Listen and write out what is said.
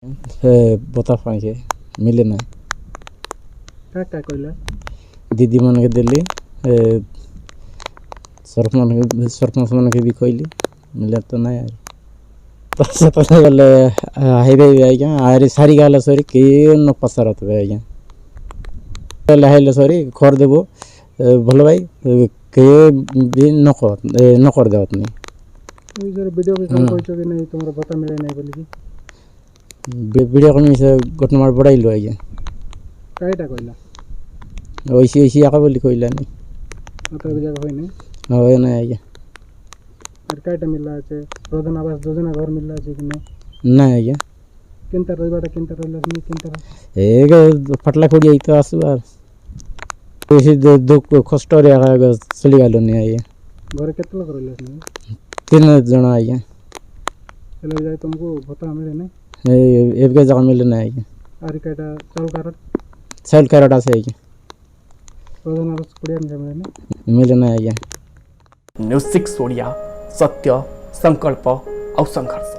बता पाए मिले ना क्या क्या कहला दीदी मन के दिल्ली सरपंच मन के भी कहली मिले तो ना यार पैसा पैसा गले हाईवे आज्ञा आरे सारी गाला सरी के न पसारत आज्ञा लाइले सरी खर देव भल भाई के भी न कर देवत नहीं वीडियो के कॉल कहछो कि नहीं तुमरा पता मिले नहीं बोली कि वीडियो कॉल से गोट नंबर बढ़ाइलो आज्ञा काईटा कहला वैसे वैसे आका बोली कहला नहीं मतलब जगह होई नहीं हो ना आज्ञा और काईटा मिलला আছে प्रधान आवास योजना घर मिलला আছে कि नहीं ना आज्ञा केनता रविवार केनता रहला नहीं केनता एक फटला खोड़ी आई तो आसु यार वैसे दुख कष्ट रे आगा चली गलो नहीं आज्ञा घर केतला करला नहीं 3 जन आज्ञा चले जाए तुमको भत्ता मिले नहीं एक जगह मिले ना आज्ञा आरी काईटा चाल कारण सेल करटा से आज्ञा प्रधान आवास कुड़िया मिले नहीं मिले ना आज्ञा न्यूज़ 6 ओडिया सत्य संकल्प और संघर्ष।